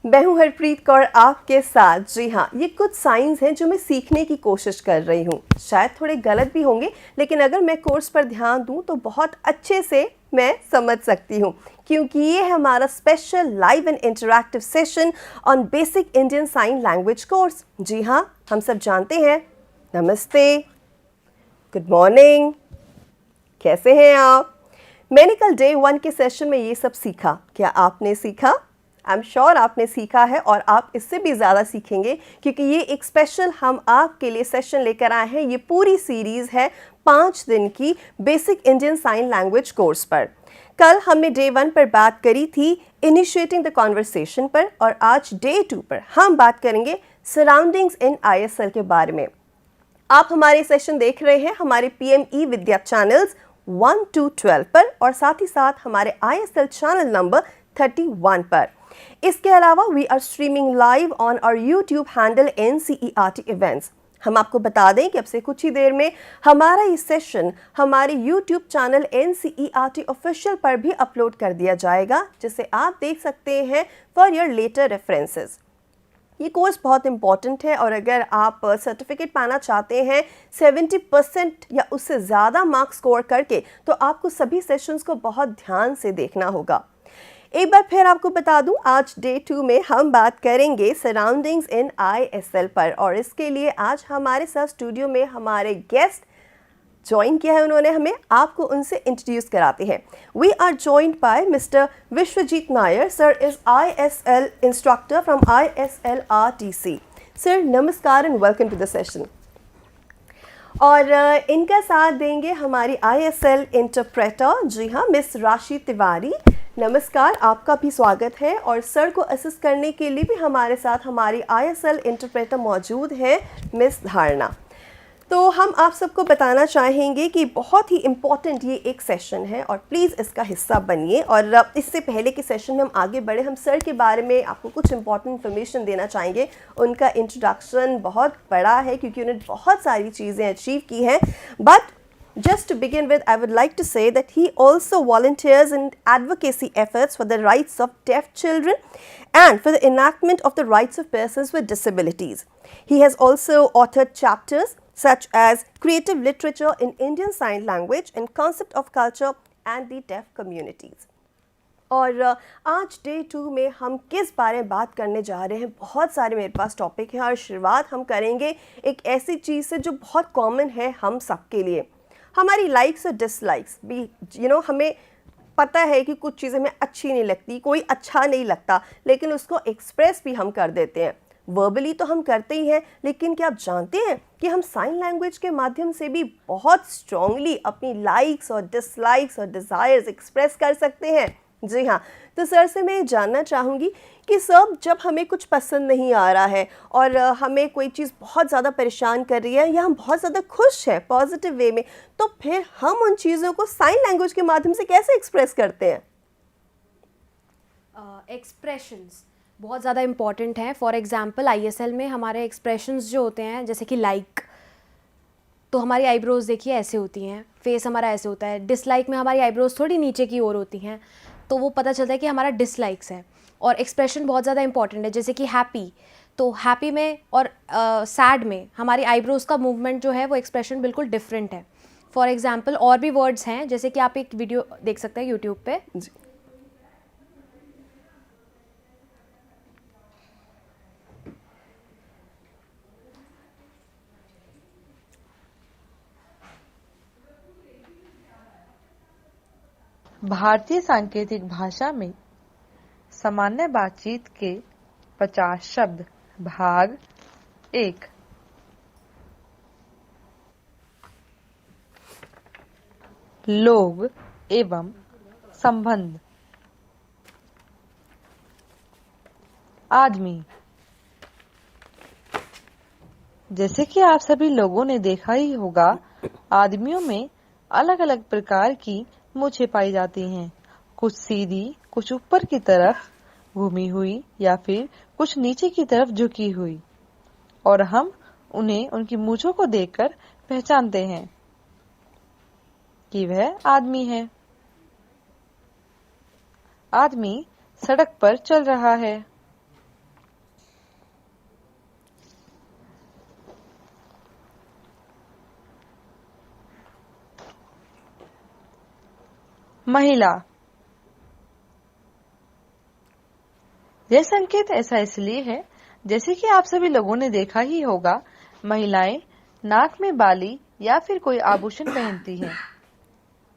मैं हूं हरप्रीत कौर आपके साथ। जी हाँ, ये कुछ साइंस हैं जो मैं सीखने की कोशिश कर रही हूँ। शायद थोड़े गलत भी होंगे, लेकिन अगर मैं कोर्स पर ध्यान दूँ तो बहुत अच्छे से मैं समझ सकती हूँ, क्योंकि ये है हमारा special live and interactive session on basic Indian sign language course. जी हाँ, हम सब जानते हैं। नमस्ते, गुड मॉर्निंग, कैसे हैं आप? मैंने कल डे 1 के सेशन में ये सब सीखा। क्या आपने सीखा? आई एम श्योर आपने सीखा है और आप इससे भी ज़्यादा सीखेंगे, क्योंकि ये एक स्पेशल हम आपके लिए सेशन लेकर आए हैं। ये पूरी सीरीज़ है 5 दिन की basic Indian sign language course पर। कल हमने डे 1 पर बात करी थी इनिशिएटिंग द कॉन्वर्सेशन पर, और आज डे 2 पर हम बात करेंगे सराउंडिंग्स इन ISL के बारे में। आप हमारे सेशन देख रहे हैं हमारे PME विद्या चैनल्स 1 to 12 पर, और साथ ही साथ हमारे ISL चैनल नंबर 31 पर। इसके अलावा we are streaming live on our YouTube handle NCERT events. हम आपको बता दें कि अब से कुछ ही देर में हमारा ये सेशन हमारे यूट्यूब चैनल NCERT ऑफिशियल पर भी अपलोड कर दिया जाएगा, जिसे आप देख सकते हैं फॉर योर लेटर रेफरेंसेस। ये कोर्स बहुत इंपॉर्टेंट है, और अगर आप सर्टिफिकेट पाना चाहते हैं 70% या उससे ज़्यादा मार्क्स स्कोर करके, तो आपको सभी सेशंस को बहुत ध्यान से देखना होगा। एक बार फिर आपको बता दूं, आज डे 2 में हम बात करेंगे सराउंडिंग्स इन ISL पर, और इसके लिए आज हमारे साथ स्टूडियो में हमारे गेस्ट ज्वाइन किया है उन्होंने हमें। आपको उनसे इंट्रोड्यूस कराते हैं। We are joined by mister Vishwajeet Nair. Sir is ISL instructor from ISL RTC। Sir नमस्कार and welcome to the session. और इनका साथ देंगे हमारी ISL इंटरप्रेटर, जी हाँ, मिस राशि तिवारी। नमस्कार, आपका भी स्वागत है। और सर को असिस्ट करने के लिए भी हमारे साथ हमारी ISL इंटरप्रेटर मौजूद है, मिस धारणा। तो हम आप सबको बताना चाहेंगे कि बहुत ही इम्पॉर्टेंट ये एक सेशन है, और प्लीज़ इसका हिस्सा बनिए। और इससे पहले कि सेशन में हम आगे बढ़े, हम सर के बारे में आपको कुछ इम्पॉर्टेंट इन्फॉर्मेशन देना चाहेंगे। उनका इंट्रोडक्शन बहुत बड़ा है, क्योंकि उन्होंने बहुत सारी चीज़ें अचीव की हैं। But just to begin with, I would like to say that he also volunteers in advocacy efforts for the rights of deaf children and for the enactment of the rights of persons with disabilities. He has also authored chapters such as creative literature in Indian Sign Language and concept of culture and the deaf communities. और आज day 2 में हम किस बारे में बात करने जा रहे हैं? बहुत सारे मेरे पास टॉपिक हैं, और शुरुआत हम करेंगे एक ऐसी चीज़ से जो बहुत कॉमन है हम सबके लिए। हमारी लाइक्स और डिसलाइक्स भी हमें पता है कि कुछ चीज़ें हमें अच्छी नहीं लगती, कोई अच्छा नहीं लगता, लेकिन उसको एक्सप्रेस भी हम कर देते हैं। वर्बली तो हम करते ही हैं, लेकिन क्या आप जानते हैं कि हम साइन लैंग्वेज के माध्यम से भी बहुत स्ट्रांगली अपनी लाइक्स और डिसलाइक्स और डिज़ायर्स एक्सप्रेस कर सकते हैं? जी हाँ, तो सर से मैं जानना चाहूँगी कि सर, जब हमें कुछ पसंद नहीं आ रहा है और हमें कोई चीज़ बहुत ज़्यादा परेशान कर रही है, या हम बहुत ज़्यादा खुश हैं पॉजिटिव वे में, तो फिर हम उन चीज़ों को साइन लैंग्वेज के माध्यम से कैसे एक्सप्रेस करते हैं? एक्सप्रेशंस बहुत ज़्यादा इम्पॉर्टेंट हैं। फॉर एग्जांपल ISL में हमारे एक्सप्रेशंस जो होते हैं, जैसे कि लाइक, तो हमारी आईब्रोज़ देखिए ऐसे होती हैं, फेस हमारा ऐसे होता है। डिसलाइक में हमारी आईब्रोज़ थोड़ी नीचे की ओर होती हैं, तो वो पता चलता है कि हमारा डिसलाइक्स है। और एक्सप्रेशन बहुत ज़्यादा इंपॉर्टेंट है, जैसे कि हैप्पी, तो हैप्पी में और सैड में हमारी आईब्रोज़ का मूवमेंट जो है वो एक्सप्रेशन बिल्कुल डिफरेंट है। फॉर एग्जांपल और भी वर्ड्स हैं, जैसे कि आप एक वीडियो देख सकते हैं यूट्यूब पे। भारतीय सांकेतिक भाषा में सामान्य बातचीत के 50 शब्द। भाग 1। लोग एवं संबंध। आदमी। जैसे कि आप सभी लोगों ने देखा ही होगा, आदमियों में अलग अलग प्रकार की मूछें पाई जाती हैं। कुछ सीधी, कुछ ऊपर की तरफ घूमी हुई, या फिर कुछ नीचे की तरफ झुकी हुई, और हम उन्हें उनकी मूछों को देखकर पहचानते हैं कि वह आदमी है। आदमी सड़क पर चल रहा है। महिला। यह संकेत ऐसा इसलिए है, जैसे कि आप सभी लोगों ने देखा ही होगा, महिलाएं नाक में बाली या फिर कोई आभूषण पहनती हैं,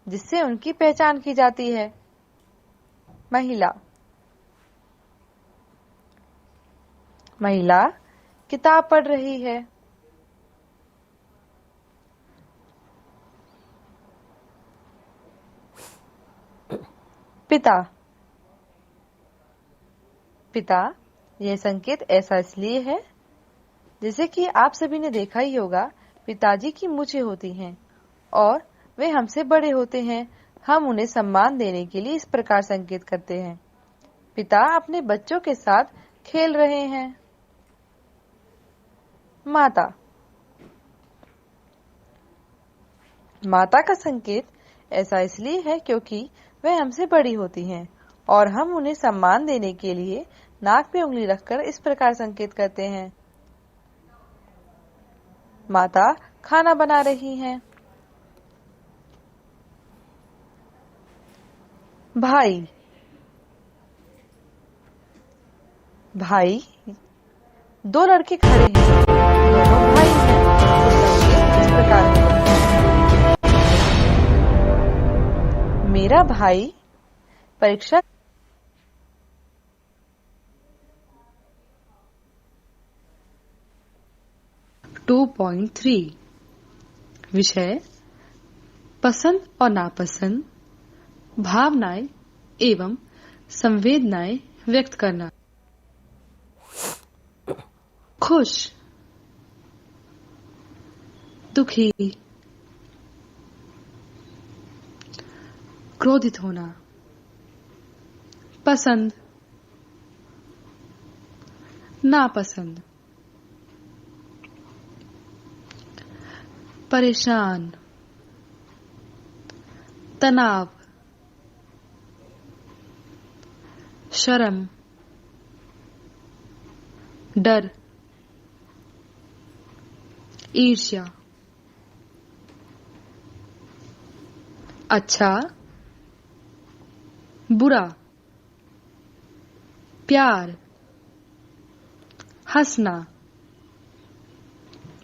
जिससे उनकी पहचान की जाती है। महिला। महिला किताब पढ़ रही है। पिता। पिता। यह संकेत ऐसा इसलिए है, जैसे कि आप सभी ने देखा ही होगा, पिताजी की मूछें होती हैं और वे हमसे बड़े होते हैं। हम उन्हें सम्मान देने के लिए इस प्रकार संकेत करते हैं। पिता अपने बच्चों के साथ खेल रहे हैं। माता। माता का संकेत ऐसा इसलिए है क्योंकि वह हमसे बड़ी होती हैं और हम उन्हें सम्मान देने के लिए नाक पे उंगली रखकर इस प्रकार संकेत करते हैं। माता खाना बना रही हैं। भाई। भाई। दो लड़के खड़े हैं, दोनों भाई हैं, तो संकेत इस प्रकार है। मेरा भाई परीक्षा। 2.3 विषय पसंद और नापसंद, भावनाएं एवं संवेदनाएं व्यक्त करना। खुश, दुखी, क्रोधित होना, पसंद, नापसंद, परेशान, तनाव, शर्म, डर, ईर्ष्या। अच्छा, बुरा, प्यार, हंसना,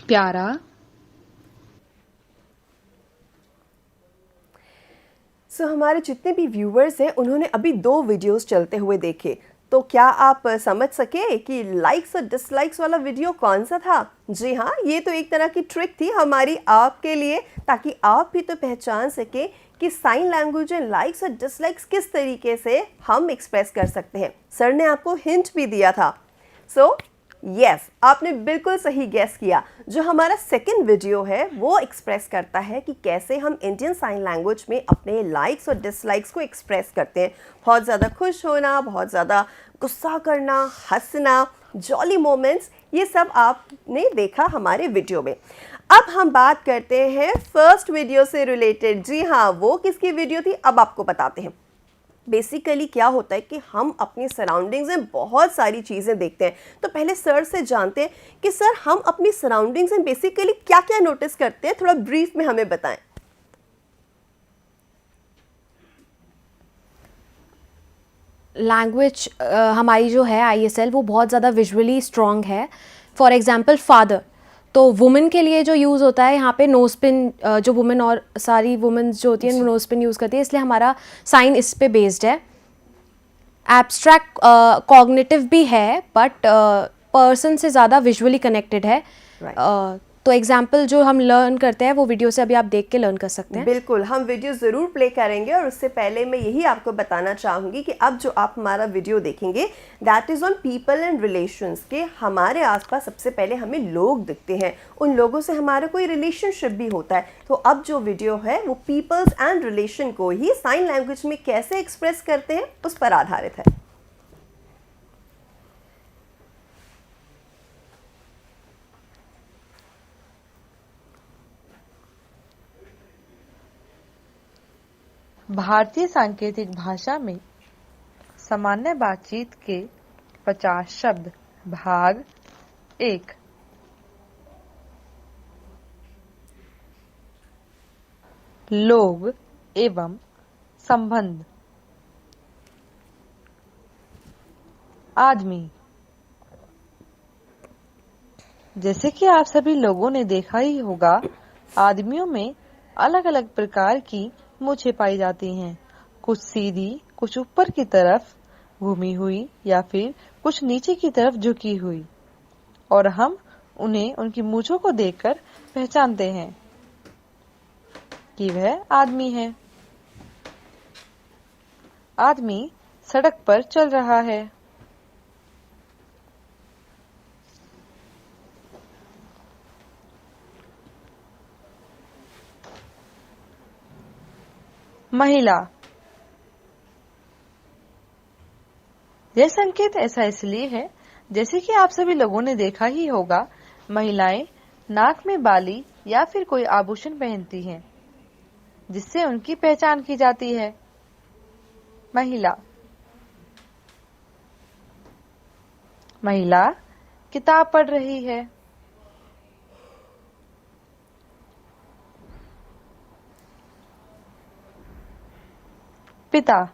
प्यारा। हमारे जितने भी व्यूवर्स हैं उन्होंने अभी 2 वीडियोस चलते हुए देखे, तो क्या आप समझ सके कि लाइक्स और डिसलाइक्स वाला वीडियो कौन सा था? जी हाँ, ये तो एक तरह की ट्रिक थी हमारी आपके लिए, ताकि आप भी तो पहचान सके कि साइन लैंग्वेज में लाइक्स और डिसलाइक्स किस तरीके से हम एक्सप्रेस कर सकते हैं। सर ने आपको हिंट भी दिया था। यस, आपने बिल्कुल सही गेस किया। जो हमारा सेकंड वीडियो है वो एक्सप्रेस करता है कि कैसे हम इंडियन साइन लैंग्वेज में अपने लाइक्स और डिसलाइक्स को एक्सप्रेस करते हैं। बहुत ज़्यादा खुश होना, बहुत ज़्यादा गुस्सा करना, हंसना, जॉली मोमेंट्स, ये सब आपने देखा हमारे वीडियो में। अब हम बात करते हैं फर्स्ट वीडियो से रिलेटेड। जी हाँ, वो किसकी वीडियो थी अब आपको बताते हैं। बेसिकली क्या होता है कि हम अपनी सराउंडिंग्स में बहुत सारी चीज़ें देखते हैं, तो पहले सर से जानते हैं कि सर हम अपनी सराउंडिंग्स में बेसिकली क्या क्या नोटिस करते हैं, थोड़ा ब्रीफ में हमें बताएं। लैंग्वेज हमारी जो है ISL वो बहुत ज़्यादा विजुअली स्ट्रॉन्ग है। फॉर एग्जांपल फादर, तो वुमेन के लिए जो यूज़ होता है यहाँ पे नोज पिन, जो वुमेन और सारी वुमेन्स जो होती हैं नोज पिन यूज़ करती है, इसलिए हमारा साइन इस पे बेस्ड है। एब्स्ट्रैक्ट कॉग्निटिव भी है, बट पर्सन से ज़्यादा विजुअली कनेक्टेड है। तो एग्जाम्पल जो हम लर्न करते हैं वो वीडियो से अभी आप देख के लर्न कर सकते हैं। बिल्कुल, हम वीडियो ज़रूर प्ले करेंगे, और उससे पहले मैं यही आपको बताना चाहूँगी कि अब जो आप हमारा वीडियो देखेंगे that is on people and relations के। हमारे आसपास सबसे पहले हमें लोग दिखते हैं, उन लोगों से हमारा कोई रिलेशनशिप भी होता है। तो अब जो वीडियो है वो पीपल्स एंड रिलेशन को ही साइन लैंग्वेज में कैसे एक्सप्रेस करते हैं उस पर आधारित है। भारतीय सांकेतिक भाषा में सामान्य बातचीत के 50 शब्द। भाग 1। लोग एवं संबंध। आदमी। जैसे कि आप सभी लोगों ने देखा ही होगा, आदमियों में अलग अलग प्रकार की मूछें पाई जाती हैं। कुछ सीधी, कुछ ऊपर की तरफ घूमी हुई या फिर कुछ नीचे की तरफ झुकी हुई, और हम उन्हें उनकी मूछों को देखकर पहचानते हैं कि वह आदमी है। आदमी सड़क पर चल रहा है। महिला। यह संकेत ऐसा इसलिए है, जैसे कि आप सभी लोगों ने देखा ही होगा, महिलाएं नाक में बाली या फिर कोई आभूषण पहनती हैं, जिससे उनकी पहचान की जाती है। महिला। महिला किताब पढ़ रही है। पिता।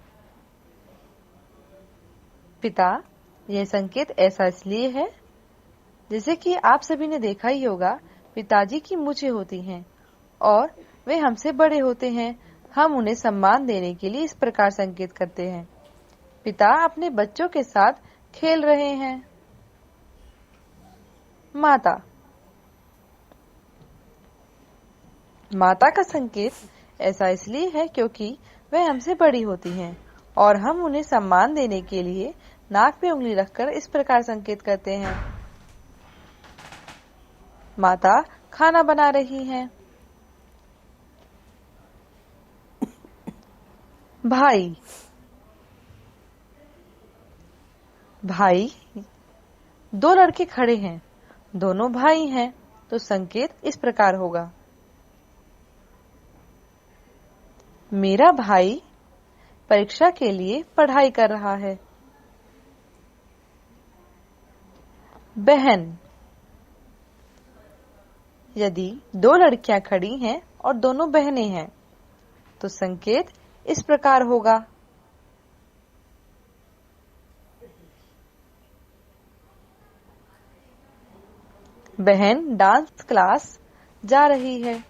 पिता। यह संकेत ऐसा इसलिए है, जैसे कि आप सभी ने देखा ही होगा, पिताजी की मूछें होती हैं और वे हमसे बड़े होते हैं। हम उन्हें सम्मान देने के लिए इस प्रकार संकेत करते हैं। पिता अपने बच्चों के साथ खेल रहे हैं। माता। माता का संकेत ऐसा इसलिए है क्योंकि वह हमसे बड़ी होती हैं और हम उन्हें सम्मान देने के लिए नाक पे उंगली रखकर इस प्रकार संकेत करते हैं। माता खाना बना रही हैं। भाई। भाई। दो लड़के खड़े हैं, दोनों भाई हैं, तो संकेत इस प्रकार होगा। मेरा भाई परीक्षा के लिए पढ़ाई कर रहा है। बहन। यदि दो लड़कियां खड़ी हैं और दोनों बहनें हैं, तो संकेत इस प्रकार होगा। बहन डांस क्लास जा रही है।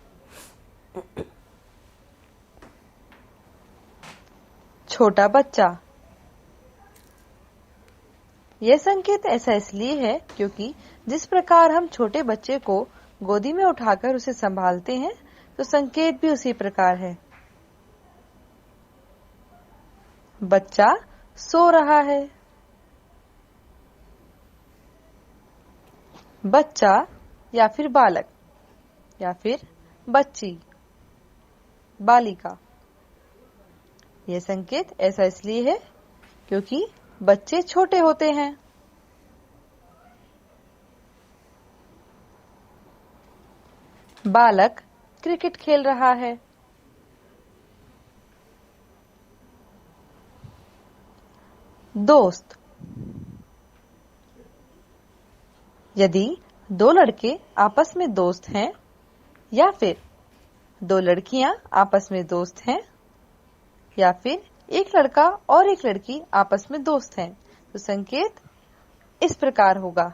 छोटा बच्चा। यह संकेत ऐसा इसलिए है क्योंकि जिस प्रकार हम छोटे बच्चे को गोदी में उठाकर उसे संभालते हैं, तो संकेत भी उसी प्रकार है। बच्चा सो रहा है। बच्चा या फिर बालक या फिर बच्ची, बालिका। यह संकेत ऐसा इसलिए है क्योंकि बच्चे छोटे होते हैं। बालक क्रिकेट खेल रहा है। दोस्त। यदि दो लड़के आपस में दोस्त हैं या फिर दो लड़कियां आपस में दोस्त हैं या फिर एक लड़का और एक लड़की आपस में दोस्त हैं, तो संकेत इस प्रकार होगा।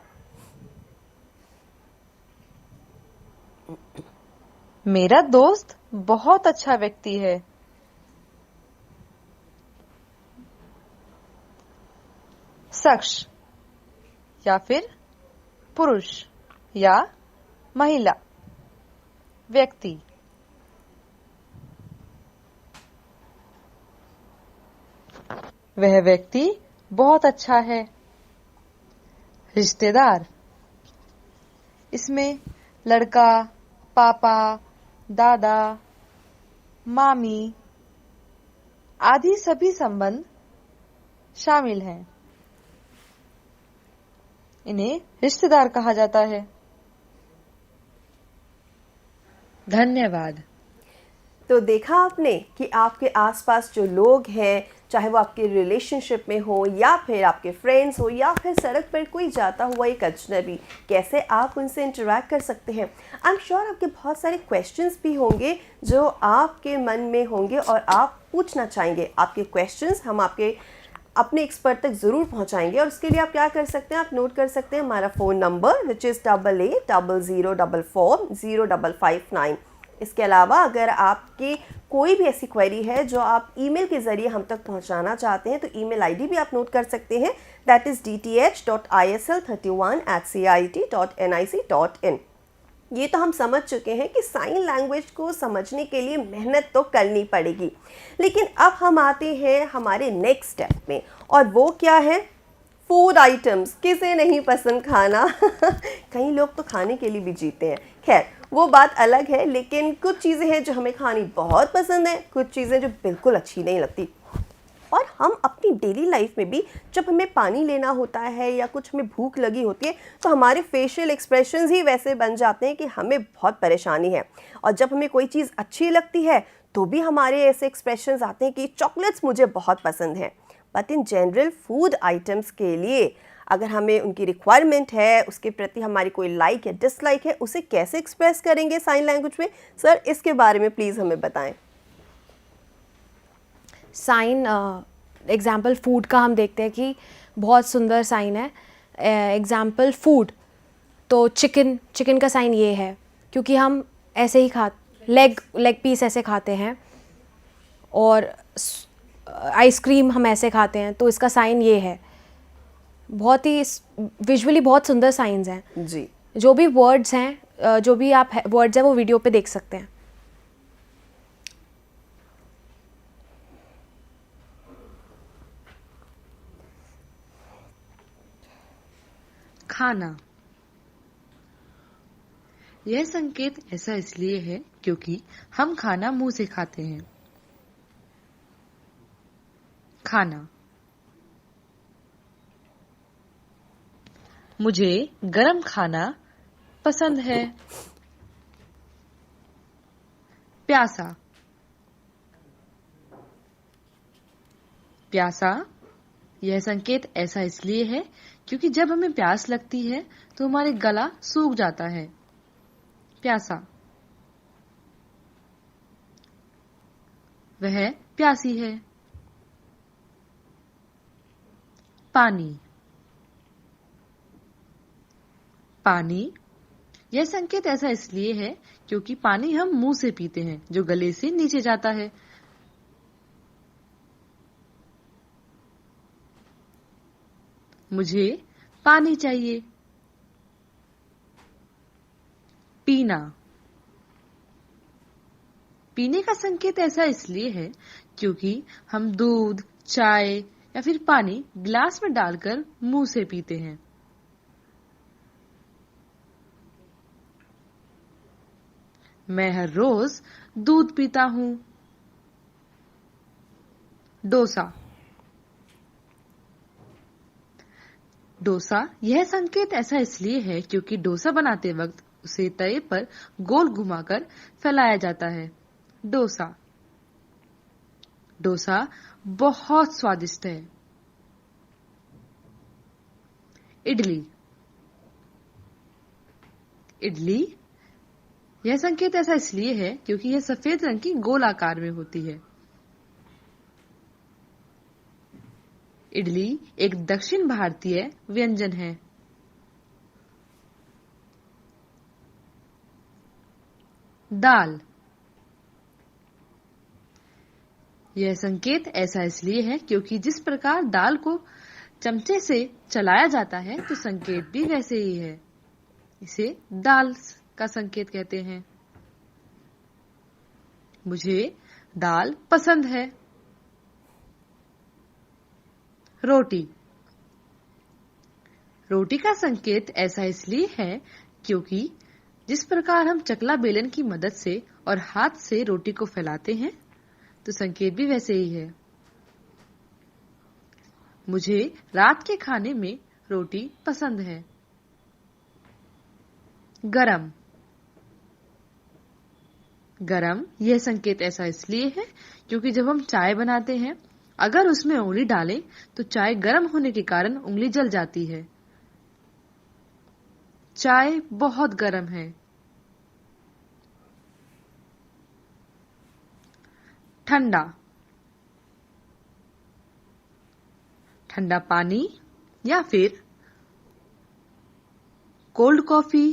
मेरा दोस्त बहुत अच्छा व्यक्ति है। शख्स या फिर पुरुष या महिला, व्यक्ति। वह व्यक्ति बहुत अच्छा है। रिश्तेदार। इसमें लड़का, पापा, दादा, मामी आदि सभी संबंध शामिल हैं। इन्हें रिश्तेदार कहा जाता है। धन्यवाद। तो देखा आपने कि आपके आसपास जो लोग हैं, चाहे वो आपके रिलेशनशिप में हो या फिर आपके फ्रेंड्स हो या फिर सड़क पर कोई जाता हुआ एक अजनबी, कैसे आप उनसे इंटरेक्ट कर सकते हैं। आई एम श्योर आपके बहुत सारे क्वेश्चंस भी होंगे जो आपके मन में होंगे और आप पूछना चाहेंगे। आपके क्वेश्चंस हम आपके अपने एक्सपर्ट तक ज़रूर पहुंचाएंगे और उसके लिए आप क्या कर सकते हैं, आप नोट कर सकते हैं हमारा फ़ोन नंबर विच इज़ 8800440559। इसके अलावा अगर आपकी कोई भी ऐसी क्वेरी है जो आप ईमेल के ज़रिए हम तक पहुंचाना चाहते हैं तो ईमेल आईडी भी आप नोट कर सकते हैं, दैट इज़ dth.isl31@cit.nic.in। ये तो हम समझ चुके हैं कि साइन लैंग्वेज को समझने के लिए मेहनत तो करनी पड़ेगी, लेकिन अब हम आते हैं हमारे नेक्स्ट स्टेप में और वो क्या है, फूड आइटम्स। किसे नहीं पसंद खाना कई लोग तो खाने के लिए भी जीते हैं। खैर वो बात अलग है, लेकिन कुछ चीज़ें हैं जो हमें खानी बहुत पसंद है, कुछ चीज़ें जो बिल्कुल अच्छी नहीं लगती। और हम अपनी डेली लाइफ में भी जब हमें पानी लेना होता है या कुछ हमें भूख लगी होती है तो हमारे फेशियल एक्सप्रेशंस ही वैसे बन जाते हैं कि हमें बहुत परेशानी है। और जब हमें कोई चीज़ अच्छी लगती है तो भी हमारे ऐसे एक्सप्रेशंस आते हैं कि चॉकलेट्स मुझे बहुत पसंद है। But in general food items के लिए अगर हमें उनकी रिक्वायरमेंट है, उसके प्रति हमारी कोई लाइक या डिसलाइक है, उसे कैसे एक्सप्रेस करेंगे साइन लैंग्वेज में? सर इसके बारे में प्लीज़ हमें बताएं। साइन एग्जाम्पल फूड का हम देखते हैं कि बहुत सुंदर साइन है। एग्जाम्पल फूड तो चिकन का साइन ये है, क्योंकि हम ऐसे ही लेग पीस ऐसे खाते हैं और आइसक्रीम हम ऐसे खाते हैं, तो इसका साइन ये है। बहुत ही विजुअली बहुत सुंदर साइंस हैं जी। जो भी वर्ड्स हैं, जो भी आप वर्ड्स हैं वो वीडियो पे देख सकते हैं। खाना। यह संकेत ऐसा इसलिए है क्योंकि हम खाना मुंह से खाते हैं। खाना। मुझे गरम खाना पसंद है। प्यासा। प्यासा। यह संकेत ऐसा इसलिए है क्योंकि जब हमें प्यास लगती है तो हमारे गला सूख जाता है। प्यासा। वह प्यासी है। पानी। पानी। यह संकेत ऐसा इसलिए है क्योंकि पानी हम मुंह से पीते हैं जो गले से नीचे जाता है। मुझे पानी चाहिए। पीना। पीने का संकेत ऐसा इसलिए है क्योंकि हम दूध, चाय या फिर पानी गिलास में डालकर मुंह से पीते हैं। मैं हर रोज दूध पीता हूं। डोसा। डोसा यह संकेत ऐसा इसलिए है क्योंकि डोसा बनाते वक्त उसे तवे पर गोल घुमाकर फैलाया जाता है। डोसा। डोसा बहुत स्वादिष्ट है। इडली। इडली यह संकेत ऐसा इसलिए है क्योंकि यह सफेद रंग की गोल आकार में होती है। इडली एक दक्षिण भारतीय व्यंजन है। दाल। यह संकेत ऐसा इसलिए है क्योंकि जिस प्रकार दाल को चमचे से चलाया जाता है तो संकेत भी वैसे ही है। इसे दाल का संकेत कहते हैं। मुझे दाल पसंद है। रोटी। रोटी का संकेत ऐसा इसलिए है क्योंकि जिस प्रकार हम चकला बेलन की मदद से और हाथ से रोटी को फैलाते हैं तो संकेत भी वैसे ही है। मुझे रात के खाने में रोटी पसंद है। गरम। गरम यह संकेत ऐसा इसलिए है क्योंकि जब हम चाय बनाते हैं अगर उसमें उंगली डालें तो चाय गर्म होने के कारण उंगली जल जाती है। चाय बहुत गर्म है। ठंडा, ठंडा पानी या फिर कोल्ड कॉफी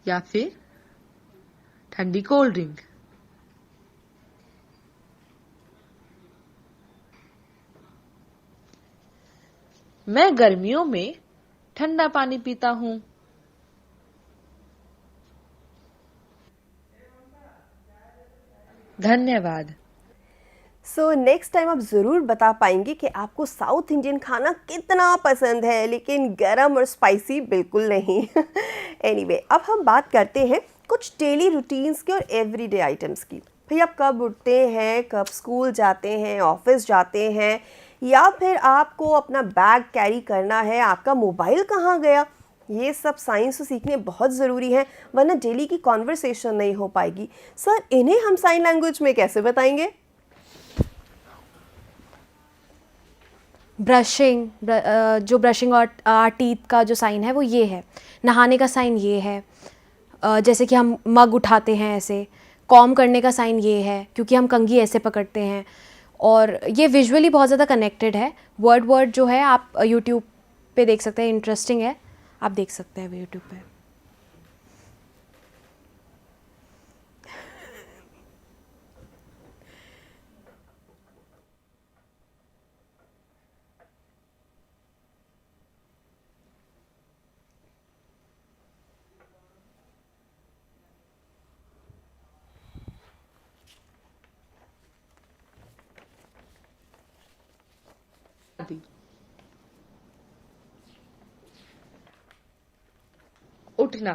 या फिर ठंडी कोल्ड ड्रिंक। मैं गर्मियों में ठंडा पानी पीता हूँ। धन्यवाद। सो नेक्स्ट टाइम आप ज़रूर बता पाएंगे कि आपको साउथ इंडियन खाना कितना पसंद है, लेकिन गरम और स्पाइसी बिल्कुल नहीं। एनीवे, अब हम बात करते हैं कुछ डेली रूटीन्स के और एवरीडे आइटम्स की। भाई आप कब उठते हैं, कब स्कूल जाते हैं, ऑफिस जाते हैं, या फिर आपको अपना बैग कैरी करना है, आपका मोबाइल कहाँ गया, ये सब साइंस सीखने बहुत ज़रूरी है, वरना डेली की कॉन्वर्सेशन नहीं हो पाएगी। सर, इन्हें हम साइन लैंग्वेज में कैसे बताएंगे? ब्रशिंग, जो ब्रशिंग और टीथ का जो साइन है वो ये है। नहाने का साइन ये है, जैसे कि हम मग उठाते हैं ऐसे। कॉम करने का साइन ये है, क्योंकि हम कंघी ऐसे पकड़ते हैं। और ये विजुअली बहुत ज़्यादा कनेक्टेड है। वर्ड जो है आप यूट्यूब पे देख सकते हैं, इंटरेस्टिंग है, आप देख सकते हैं यूट्यूब पे। उठना,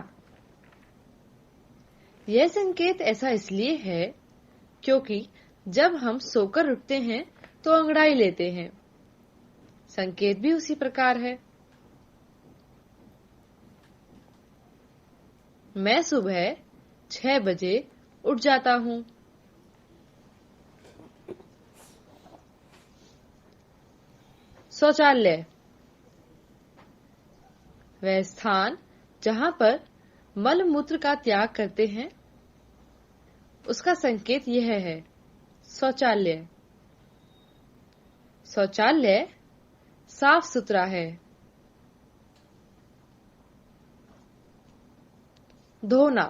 यह संकेत ऐसा इसलिए है क्योंकि जब हम सोकर उठते हैं तो अंगड़ाई लेते हैं। संकेत भी उसी प्रकार है। मैं सुबह 6 बजे उठ जाता हूं। शौचालय, वह स्थान जहां पर मल मूत्र का त्याग करते हैं, उसका संकेत यह है, शौचालय। शौचालय साफ सुथरा है। धोना,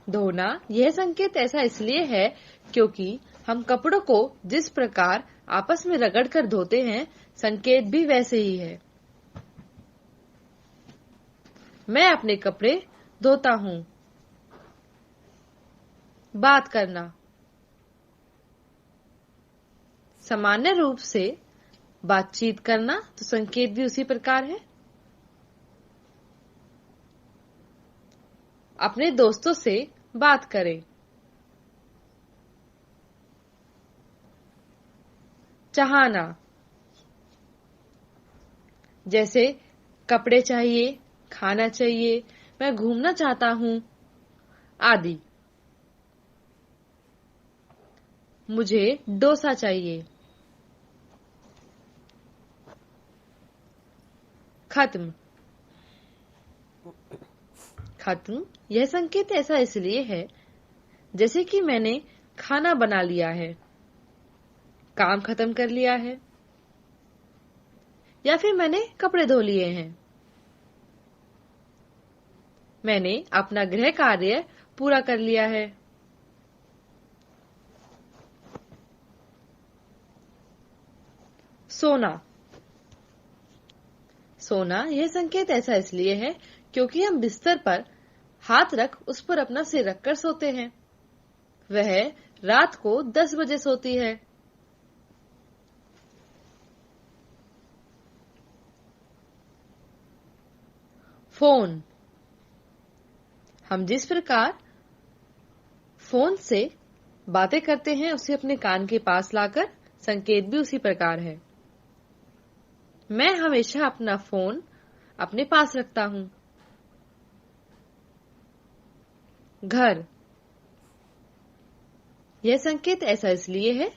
धोना यह संकेत ऐसा इसलिए है क्योंकि हम कपड़ों को जिस प्रकार आपस में रगड़कर धोते हैं, संकेत भी वैसे ही है। मैं अपने कपड़े धोता हूं। बात करना, सामान्य रूप से बातचीत करना, तो संकेत भी उसी प्रकार है। अपने दोस्तों से बात करें। चाहना, जैसे कपड़े चाहिए, खाना चाहिए, मैं घूमना चाहता हूं आदि। मुझे डोसा चाहिए। खत्म, खत्म यह संकेत ऐसा इसलिए है जैसे कि मैंने खाना बना लिया है, काम खत्म कर लिया है, या फिर मैंने कपड़े धो लिए हैं। मैंने अपना गृह कार्य पूरा कर लिया है। सोना, सोना यह संकेत ऐसा इसलिए है क्योंकि हम बिस्तर पर हाथ रख उस पर अपना सिर रखकर सोते हैं। वह रात को 10 बजे सोती है। फोन, हम जिस प्रकार फोन से बातें करते हैं उसे अपने कान के पास लाकर, संकेत भी उसी प्रकार है। मैं हमेशा अपना फोन अपने पास रखता हूं। घर, यह संकेत ऐसा इसलिए है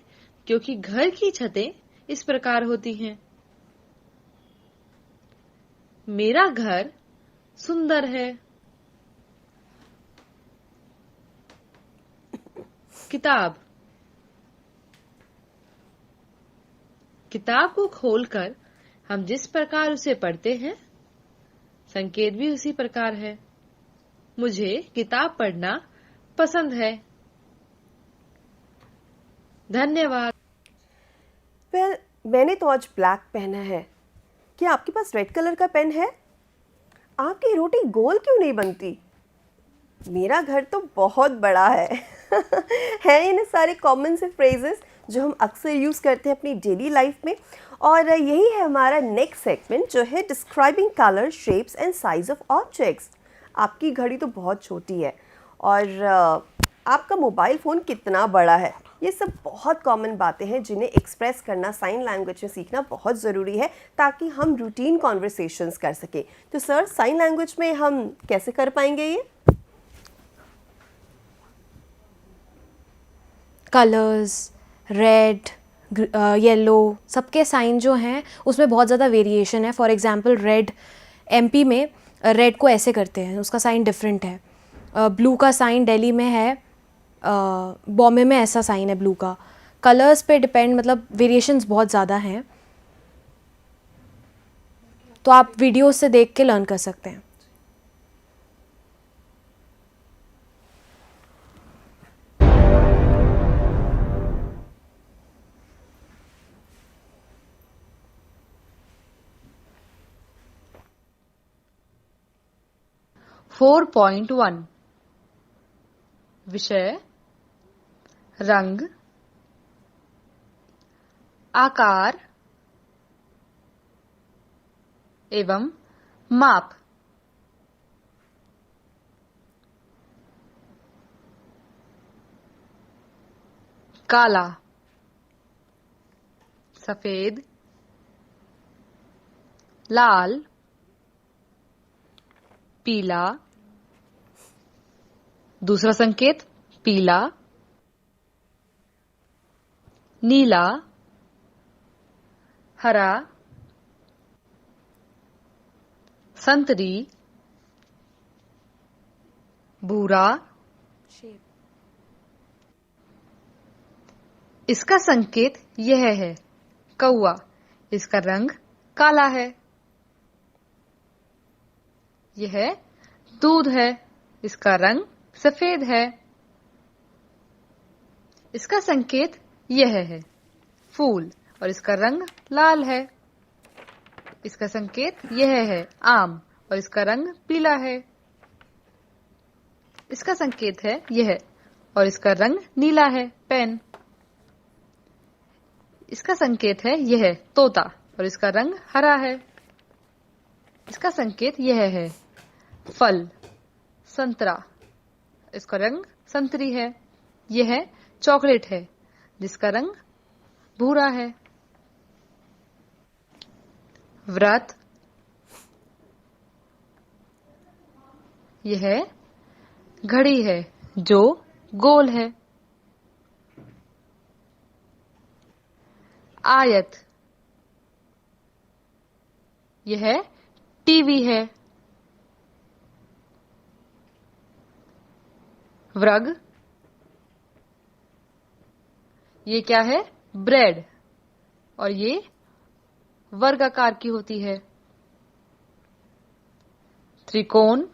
क्योंकि घर की छतें इस प्रकार होती हैं। मेरा घर सुंदर है। किताब। किताब को खोलकर हम जिस प्रकार उसे पढ़ते हैं, संकेत भी उसी प्रकार है। मुझे किताब पढ़ना पसंद है। धन्यवाद। वेल, मैंने तो आज ब्लैक पहना है। क्या आपके पास रेड कलर का पेन है? आपकी रोटी गोल क्यों नहीं बनती? मेरा घर तो बहुत बड़ा है। हैं इन्हें सारे कॉमन से फ्रेजेस जो हम अक्सर यूज़ करते हैं अपनी डेली लाइफ में। और यही है हमारा नेक्स्ट सेगमेंट जो है describing colour, shapes and size of objects. आपकी घड़ी तो बहुत छोटी है और आपका मोबाइल फ़ोन कितना बड़ा है। ये सब बहुत कॉमन बातें हैं जिन्हें एक्सप्रेस करना साइन लैंग्वेज में सीखना बहुत ज़रूरी है ताकि हम रूटीन कॉन्वर्सेशंस कर सकें। तो सर, साइन लैंग्वेज में हम कैसे कर पाएंगे ये? कलर्स, रेड, येलो, सबके साइन जो हैं उसमें बहुत ज़्यादा वेरिएशन है। फॉर एग्जांपल रेड, एमपी में रेड को ऐसे करते हैं, उसका साइन डिफरेंट है। ब्लू का साइन दिल्ली में है, बॉम्बे में ऐसा साइन है ब्लू का। कलर्स पे डिपेंड, मतलब वेरिएशंस बहुत ज़्यादा हैं, तो आप वीडियोस से देख के लर्न कर सकते हैं। Four point one. विषय रंग, आकार एवं माप। काला, सफेद, लाल, पीला। दूसरा संकेत पीला, नीला, हरा, संतरी, भूरा। इसका संकेत यह है कौवा, इसका रंग काला है। यह दूध है, इसका रंग सफेद है। इसका संकेत यह है फूल और इसका रंग लाल है। इसका संकेत यह है आम और इसका रंग पीला है। इसका संकेत है यह और इसका रंग नीला है, पेन। इसका संकेत है यह तोता और इसका रंग हरा है। इसका संकेत यह है फल, संतरा, इसका रंग संतरी है। यह चॉकलेट है जिसका रंग भूरा है। व्रत, यह घड़ी है जो गोल है। आयत, यह टीवी है। वर्ग, ये क्या है? ब्रेड, और ये वर्गाकार की होती है। त्रिकोण,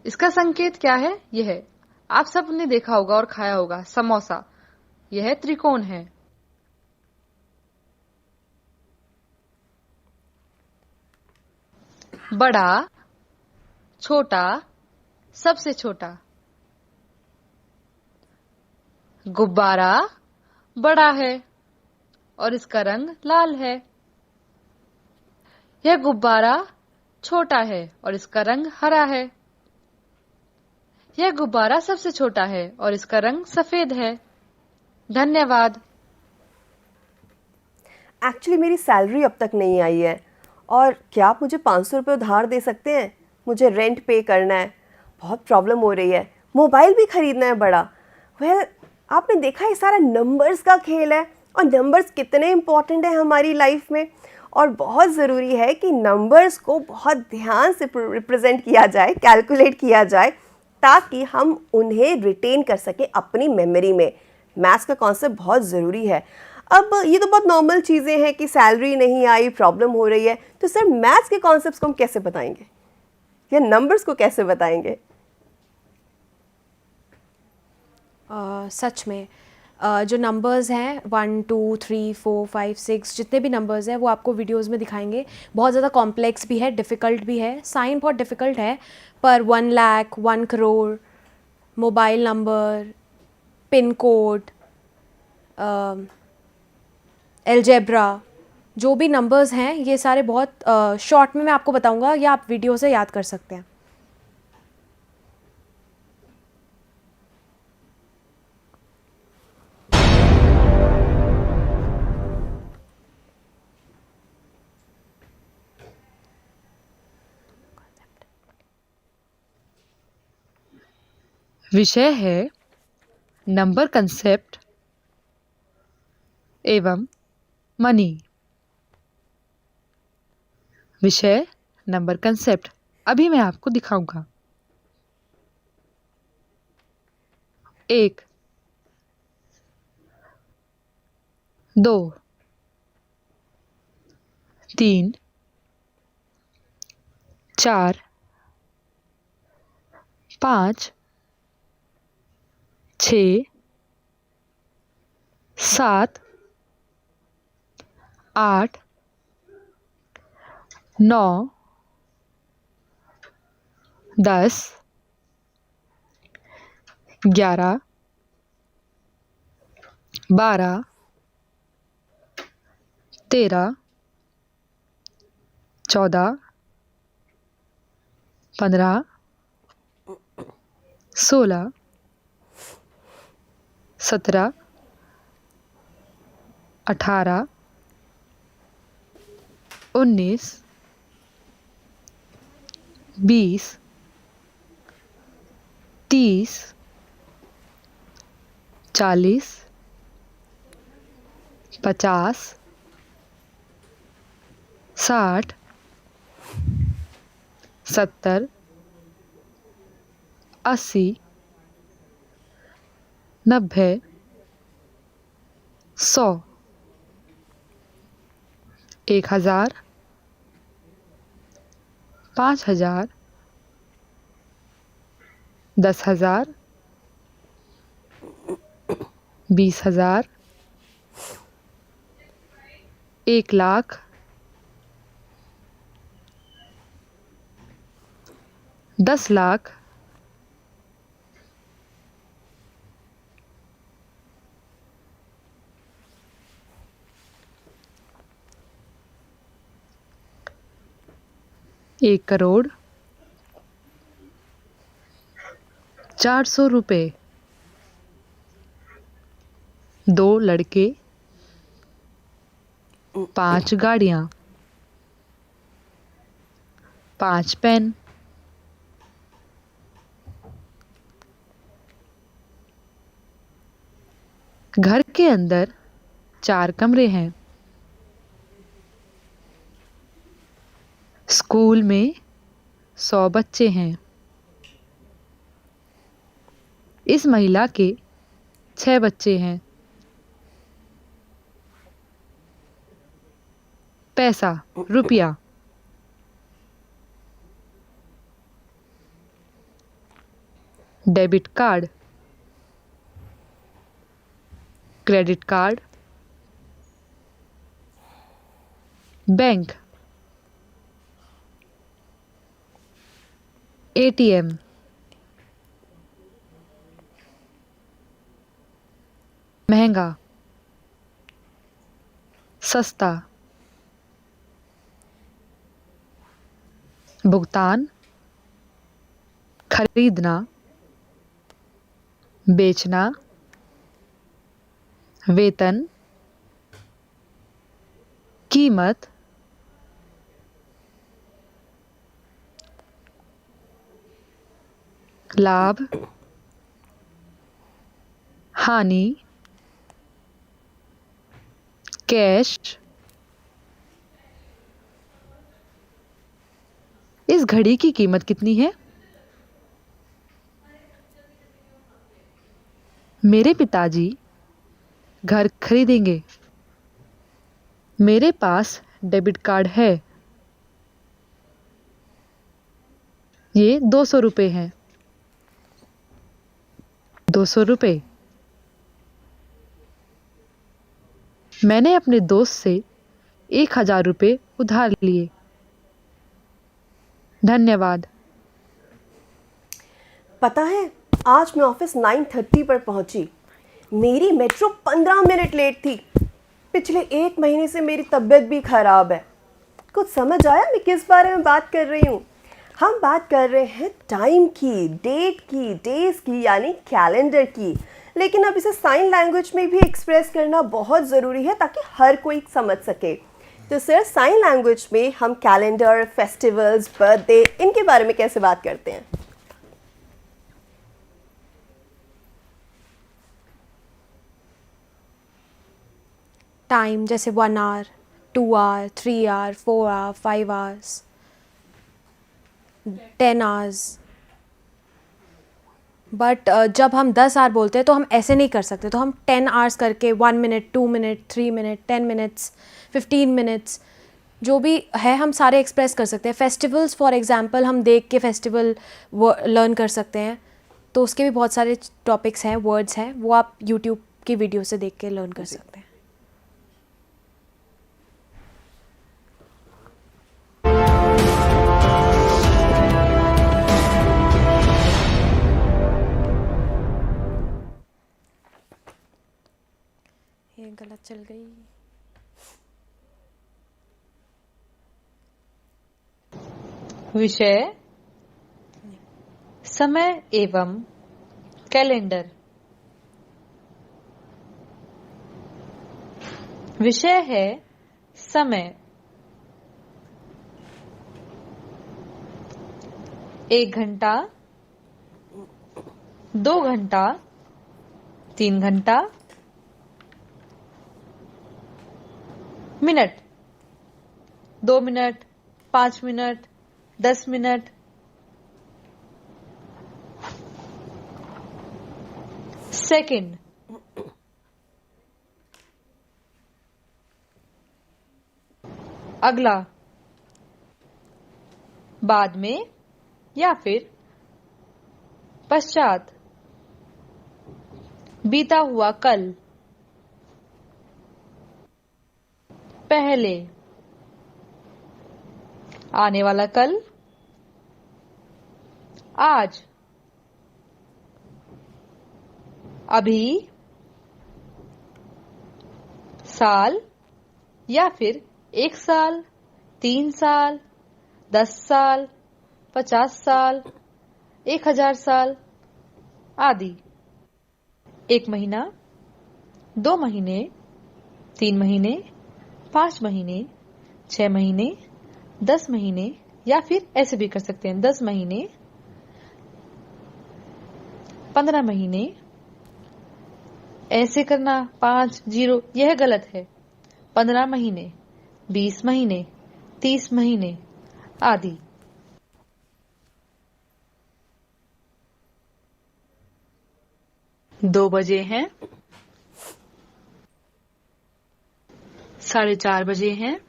इसका संकेत क्या है? यह आप सबने देखा होगा और खाया होगा, समोसा। यह त्रिकोण है। बड़ा, छोटा, सबसे छोटा। गुब्बारा बड़ा है और इसका रंग लाल है। यह गुब्बारा छोटा है और इसका रंग हरा है। यह गुब्बारा सबसे छोटा है और इसका रंग सफेद है। धन्यवाद। एक्चुअली मेरी सैलरी अब तक नहीं आई है और क्या आप मुझे 500 रुपये उधार दे सकते हैं? मुझे रेंट पे करना है। बहुत प्रॉब्लम हो रही है, मोबाइल भी खरीदना है बड़ा। आपने देखा ये सारा नंबर्स का खेल है, और नंबर्स कितने इम्पॉर्टेंट है हमारी लाइफ में, और बहुत ज़रूरी है कि नंबर्स को बहुत ध्यान से रिप्रेजेंट किया जाए, कैलकुलेट किया जाए, ताकि हम उन्हें रिटेन कर सकें अपनी मेमोरी में। मैथ्स का कॉन्सेप्ट बहुत ज़रूरी है। अब ये तो बहुत नॉर्मल चीज़ें हैं कि सैलरी नहीं आई, प्रॉब्लम हो रही है, तो सर मैथ्स के कॉन्सेप्ट्स को हम कैसे बताएंगे, या नंबर्स को कैसे बताएंगे? सच में जो नंबर्स हैं 1 2 3 4 5 6 जितने भी नंबर्स हैं वो आपको वीडियोस में दिखाएंगे। बहुत ज़्यादा कॉम्प्लेक्स भी है, डिफ़िकल्ट भी है। साइन बहुत डिफ़िकल्ट है, पर 1 lakh, 1 crore, mobile number, pin code, algebra, जो भी नंबर्स हैं ये सारे बहुत शॉर्ट में मैं आपको बताऊंगा, या आप वीडियो से याद कर सकते हैं। विषय है नंबर कंसेप्ट एवं मनी। विषय नंबर कंसेप्ट अभी मैं आपको दिखाऊंगा। 1 2 3 4 5 6 7 8 9 10 11 12 13 14 15 16 17 18 19 20 30 40 50 60 70 80 90 100 1000 5000 10,000 20,000 1,00,000 10,00,000 1 करोड़ 400 रुपए 2 लड़के 5 गाड़ियां 5 पेन घर के अंदर 4 कमरे हैं। स्कूल में 100 बच्चे हैं। इस महिला के 6 बच्चे हैं। पैसा रुपया debit card credit card bank ATM महंगा सस्ता भुगतान खरीदना बेचना वेतन कीमत लाभ, हानि, कैश। इस घड़ी की कीमत कितनी है? मेरे पिताजी घर खरीदेंगे। मेरे पास डेबिट कार्ड है। ये 200 रुपये हैं। 200 रुपये। मैंने अपने दोस्त से 1000 रुपये उधार लिए। धन्यवाद। पता है, आज मैं ऑफिस 9:30 पर पहुंची। मेरी मेट्रो 15 मिनट लेट थी। पिछले 1 महीने से मेरी तबीयत भी खराब है। कुछ समझ आया मैं किस बारे में बात कर रही हूँ? हम बात कर रहे हैं टाइम की, डेट की, डेज की, यानी कैलेंडर की। लेकिन अब इसे साइन लैंग्वेज में भी एक्सप्रेस करना बहुत ज़रूरी है ताकि हर कोई समझ सके। तो सर, साइन लैंग्वेज में हम कैलेंडर, फेस्टिवल्स, बर्थडे, इनके बारे में कैसे बात करते हैं? टाइम जैसे 1 hour, 2 hour, 3 hour, 4 hour, 5 hours, 10 hours. But जब हम 10 आवर बोलते हैं तो हम ऐसे नहीं कर सकते, तो हम 10 आवर्स करके 1 minute, 2 minute, 3 minute, 10 minutes, 15 minutes, जो भी है हम सारे एक्सप्रेस कर सकते हैं। फेस्टिवल्स फॉर एग्जांपल हम देख के फेस्टिवल लर्न कर सकते हैं, तो उसके भी बहुत सारे टॉपिक्स हैं, वर्ड्स हैं, वो आप यूट्यूब की वीडियो से देख के लर्न कर सकते हैं। ये गलत चल गई। विषय समय एवं कैलेंडर। विषय है समय। 1 घंटा, 2 घंटा, 3 घंटा। Minute, 2 minute, 5 minute, 10 minute. Second, अगला, बाद में या फिर पश्चात, बीता हुआ कल, पहले, आने वाला कल, आज, अभी, साल या फिर 1 साल, 3 साल, 10 साल, 50 साल, 1000 साल आदि। 1 महीना, 2 महीने, 3 महीने, 5 महीने, 6 महीने, 10 महीने, या फिर ऐसे भी कर सकते हैं 10 महीने, 15 महीने। ऐसे करना 5 0, यह गलत है। 15 महीने, 20 महीने, 30 महीने आदि। दो बजे हैं, 4:30 बजे हैं।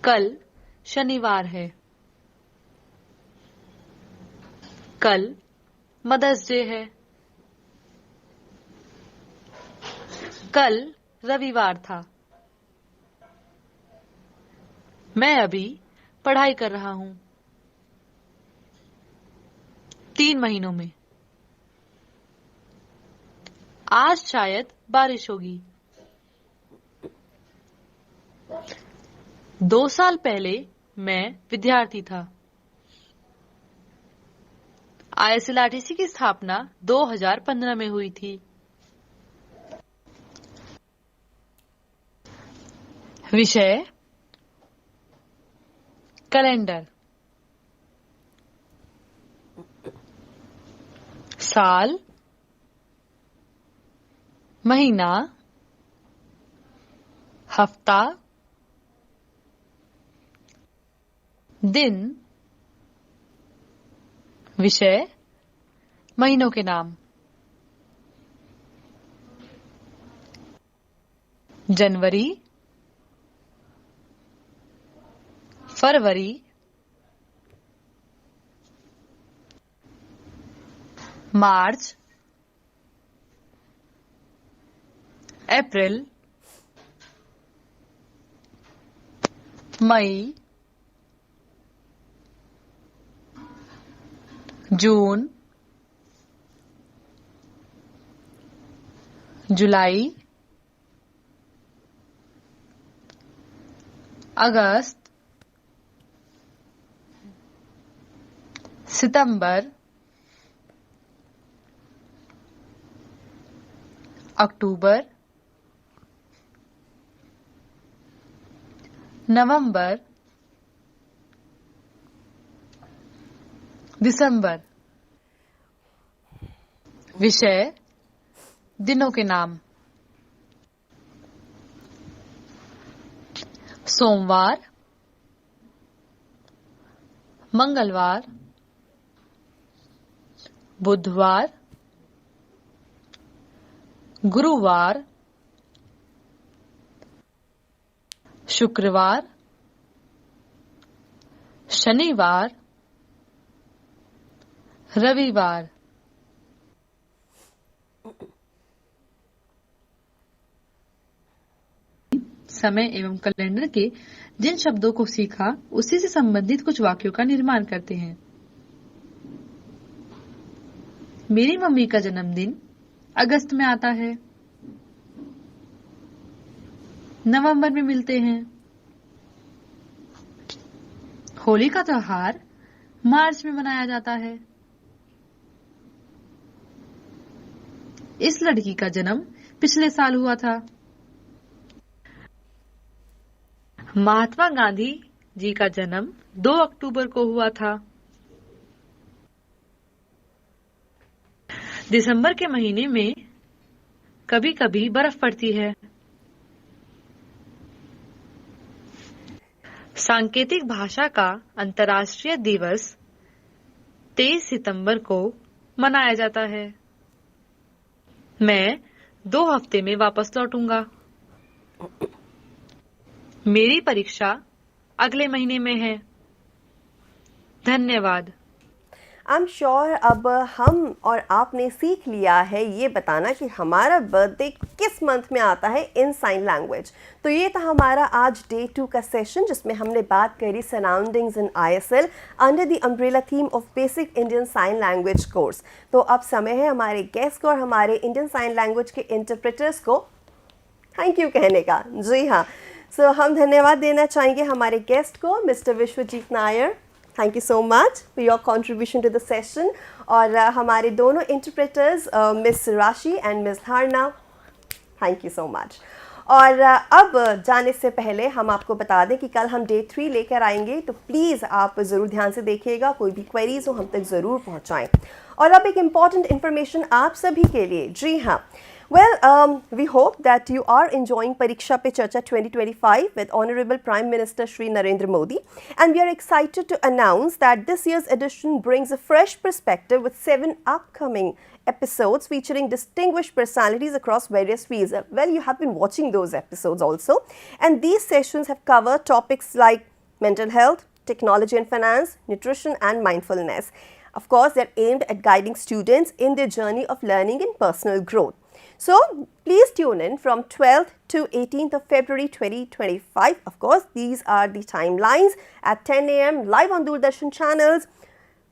कल शनिवार है। कल मदर्स डे है। कल रविवार था। मैं अभी पढ़ाई कर रहा हूं। 3 महीनों में। आज शायद बारिश होगी। 2 साल पहले मैं विद्यार्थी था। आईएसएलआरटीसी की स्थापना 2015 में हुई थी। विषय कैलेंडर। साल, महीना, हफ्ता, दिन, विषय, महीनों के नाम। जनवरी, फरवरी, मार्च, अप्रैल, मई, जून, जुलाई, अगस्त, सितंबर, अक्टूबर, नवंबर, दिसंबर। विषय, दिनों के नाम। सोमवार, मंगलवार, बुधवार, गुरुवार, शुक्रवार, शनिवार, रविवार। समय एवं कैलेंडर के जिन शब्दों को सीखा उसी से संबंधित कुछ वाक्यों का निर्माण करते हैं। मेरी मम्मी का जन्मदिन अगस्त में आता है। नवंबर में मिलते हैं। होली का त्योहार मार्च में मनाया जाता है। इस लड़की का जन्म पिछले साल हुआ था। महात्मा गांधी जी का जन्म 2 अक्टूबर को हुआ था। दिसंबर के महीने में कभी कभी बर्फ पड़ती है। सांकेतिक भाषा का अंतर्राष्ट्रीय दिवस 23 सितंबर को मनाया जाता है। मैं 2 हफ्ते में वापस लौटूंगा। मेरी परीक्षा अगले महीने में है। धन्यवाद। आई एम श्योर अब हम और आपने सीख लिया है ये बताना कि हमारा बर्थडे किस मंथ में आता है इन साइन लैंग्वेज। तो ये था हमारा आज डे 2 का सेशन जिसमें हमने बात करी surroundings in ISL under the umbrella theme of basic Indian sign language course. तो अब समय है हमारे गेस्ट को और हमारे इंडियन साइन लैंग्वेज के इंटरप्रेटर्स को थैंक यू कहने का। जी हाँ, सो हम धन्यवाद देना चाहेंगे हमारे गेस्ट को mister Vishwajeet Nair. Thank you so much for your contribution to the session. और हमारे दोनों interpreters miss Rashi and miss Dharana, thank you so much. और अब जाने से पहले हम आपको बता दें कि कल हम डे 3 लेकर आएंगे, तो प्लीज़ आप ज़रूर ध्यान से देखिएगा। कोई भी क्वेरीज हो हम तक ज़रूर पहुंचाएं। और अब एक इम्पॉर्टेंट इन्फॉर्मेशन आप सभी के लिए। जी हाँ, well, we hope that you are enjoying Pariksha Pe Charcha 2025 with Honorable Prime Minister Shri Narendra Modi, and we are excited to announce that this year's edition brings a fresh perspective with 7 upcoming episodes featuring distinguished personalities across various fields. Well, you have been watching those episodes also, and these sessions have covered topics like mental health, technology and finance, nutrition and mindfulness. Of course, they are aimed at guiding students in their journey of learning and personal growth. So, please tune in from 12th to 18th of February 2025. Of course, these are the timelines at 10 a.m. live on Doordarshan channels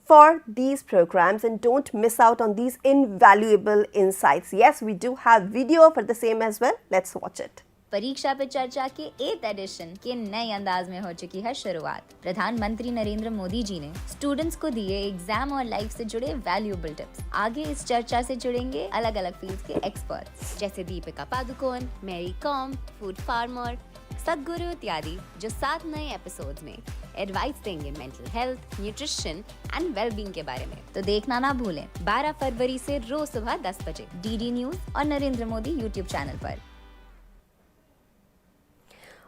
for these programs, and don't miss out on these invaluable insights. Yes, we do have video for the same as well. Let's watch it. परीक्षा पे चर्चा के 8th addition के नए अंदाज में हो चुकी है शुरुआत। प्रधानमंत्री नरेंद्र मोदी जी ने स्टूडेंट्स को दिए एग्जाम और लाइफ से जुड़े वैल्यूएबल टिप्स। आगे इस चर्चा से जुड़ेंगे अलग अलग फील्ड्स के एक्सपर्ट्स जैसे Deepika Padukone, Mary Kom, food farmer, Sadhguru इत्यादि, जो 7 नए एपिसोड्स में एडवाइस देंगे mental health, nutrition and wellbeing के बारे में। तो देखना ना भूलें 12 फरवरी से रोज सुबह 10 बजे डीडी न्यूज और नरेंद्र मोदी यूट्यूब चैनल पर।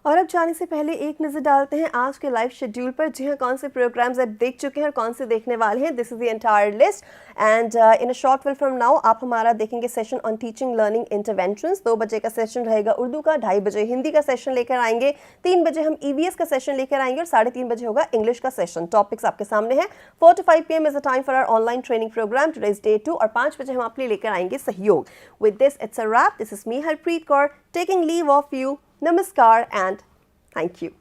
और अब जाने से पहले एक नज़र डालते हैं आज के लाइव शेड्यूल पर। जी हाँ, कौन से प्रोग्राम्स आप देख चुके हैं और कौन से देखने वाले हैं। This is the entire list and in a short will from now आप हमारा देखेंगे session on teaching learning interventions. 2 बजे का सेशन रहेगा उर्दू का, 2:30 बजे हिंदी का सेशन लेकर आएंगे, 3 बजे हम EVS का सेशन लेकर आएंगे और 3:30 बजे होगा इंग्लिश का सेशन। टॉपिक्स आपके सामने हैं। 4 to 5 PM is a time for our online training program. Today is day 2 और 5 बजे हम आपके लिए लेकर आएंगे सहयोग। With this it's a wrap. This is me Harpreet Kaur taking leave of you. नमस्कार and thank you.